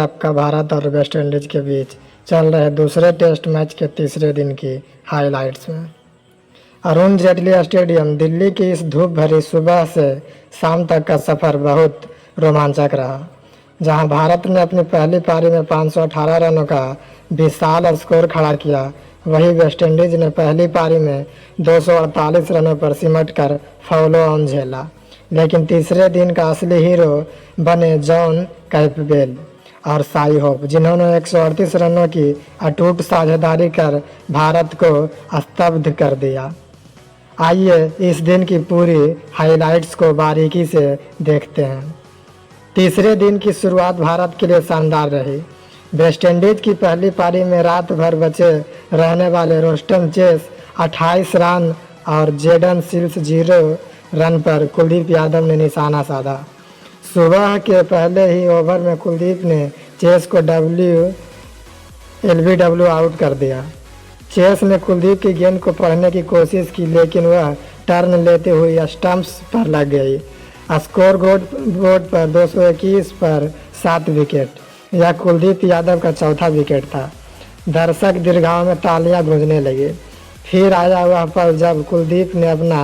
आपका भारत और West Indies के बीच चल रहे दूसरे टेस्ट मैच के तीसरे दिन की हाइलाइट्स में। अरुण जेटली स्टेडियम दिल्ली की इस धूप भरी सुबह से शाम तक का सफ़र बहुत रोमांचक रहा, जहां भारत ने अपनी पहली पारी में 518 रनों का विशाल स्कोर खड़ा किया। वहीं वेस्ट इंडीज ने पहली पारी में 248 रनों पर सिमटकर फॉलो ऑन झेला, लेकिन तीसरे दिन का असली हीरो बने जॉन कैम्पबेल और शाई होप, जिन्होंने 138 रनों की अटूट साझेदारी कर भारत को स्तब्ध कर दिया। आइए इस दिन की पूरी हाइलाइट्स को बारीकी से देखते हैं। तीसरे दिन की शुरुआत भारत के लिए शानदार रही। वेस्ट इंडीज की पहली पारी में रात भर बचे रहने वाले रोस्टन चेस 28 रन और जेडन सिल्स 0 रन पर कुलदीप यादव ने निशाना साधा। सुबह के पहले ही ओवर में कुलदीप ने चेस को एलबीडब्ल्यू आउट कर दिया। चेस ने कुलदीप की गेंद को पढ़ने की कोशिश की, लेकिन वह टर्न लेते हुए स्टंप्स पर लग गई। स्कोर बोर्ड पर 221 पर 7 विकेट। यह कुलदीप यादव का चौथा विकेट था। दर्शक दीर्घाओं में तालियां गूंजने लगे। फिर आया वह पल जब कुलदीप ने अपना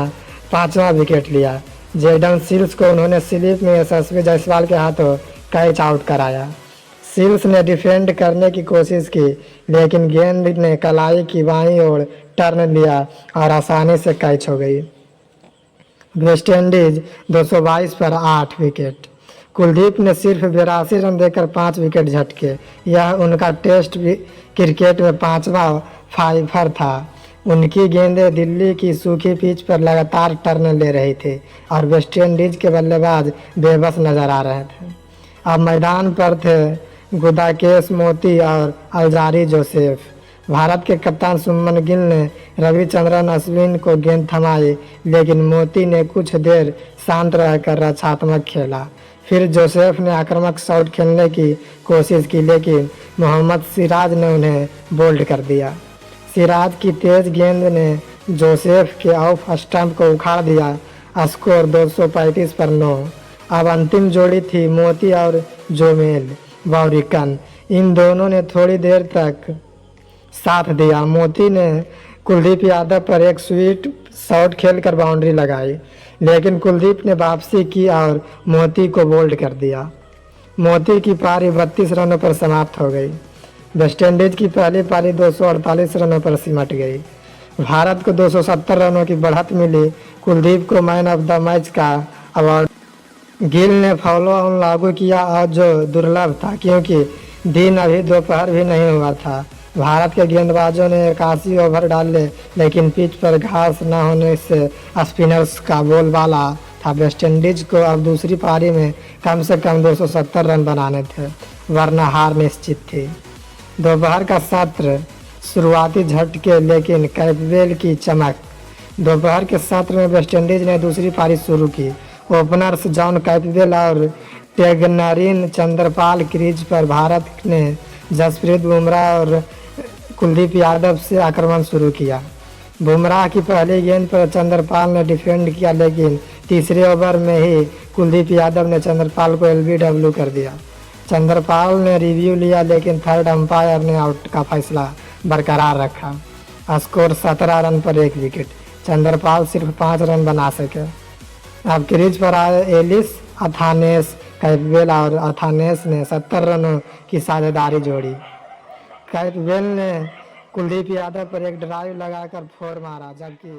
5वां विकेट लिया। जेडन सिल्स को उन्होंने स्लिप में यशस्वी जायसवाल के हाथों कैच आउट कराया। सिल्स ने डिफेंड करने की कोशिश की, लेकिन गेंद ने कलाई की बाईं ओर टर्न लिया और आसानी से कैच हो गई। वेस्ट इंडीज 222 पर 8 विकेट। कुलदीप ने सिर्फ 82 रन देकर 5 विकेट झटके। यह उनका टेस्ट क्रिकेट में 5वां फाइफर था। उनकी गेंदें दिल्ली की सूखी पिच पर लगातार टर्न ले रही थी और वेस्ट इंडीज के बल्लेबाज बेबस नजर आ रहे थे। अब मैदान पर थे गुदाकेश मोती और अल्जारी जोसेफ। भारत के कप्तान सुमन गिल ने रविचंद्रन अश्विन को गेंद थमाई, लेकिन मोती ने कुछ देर शांत रहकर रक्षात्मक खेला। फिर जोसेफ ने आक्रामक शॉट खेलने की कोशिश की, लेकिन मोहम्मद सिराज ने उन्हें बोल्ड कर दिया। सिराज की तेज गेंद ने जोसेफ के ऑफ स्टंप को उखाड़ दिया। स्कोर 235 पर 9। अब अंतिम जोड़ी थी मोती और जोमेल वारिकन। इन दोनों ने थोड़ी देर तक साथ दिया। मोती ने कुलदीप यादव पर एक स्वीट शॉट खेलकर बाउंड्री लगाई, लेकिन कुलदीप ने वापसी की और मोती को बोल्ड कर दिया। मोती की पारी 32 रनों पर समाप्त हो गई। वेस्ट इंडीज की पहली पारी 248 रनों पर सिमट गई। भारत को 270 रनों की बढ़त मिली। कुलदीप को मैन ऑफ द मैच का अवार्ड। गिल ने फॉलो ऑन लागू किया, और जो दुर्लभ था क्योंकि दिन अभी दोपहर भी नहीं हुआ था। भारत के गेंदबाजों ने 81 ओवर डाले, लेकिन पिच पर घास न होने से स्पिनर्स का बोलबाला था। वेस्ट इंडीज को अब दूसरी पारी में कम से कम 270 रन बनाने थे, वरना हार निश्चित थी। दोपहर का सत्र शुरुआती झटके, लेकिन कैम्पबेल की चमक। दोपहर के सत्र में वेस्ट इंडीज ने दूसरी पारी शुरू की। ओपनर्स जॉन कैम्पबेल और टेगनरीन चंद्रपाल क्रीज पर। भारत ने जसप्रीत बुमराह और कुलदीप यादव से आक्रमण शुरू किया। बुमराह की पहली गेंद पर चंद्रपाल ने डिफेंड किया, लेकिन तीसरे ओवर में ही कुलदीप यादव ने चंद्रपाल को एलबीडब्ल्यू कर दिया। चंद्रपाल ने रिव्यू लिया, लेकिन थर्ड अंपायर ने आउट का फैसला बरकरार रखा। स्कोर 17 रन पर 1 विकेट। चंद्रपाल सिर्फ 5 रन बना सके। अब क्रीज पर आए एलिस अथानेस। कैम्पबेल और अथानेस ने 70 रनों की साझेदारी जोड़ी। कैम्पबेल ने कुलदीप यादव पर एक ड्राइव लगाकर 4 मारा, जबकि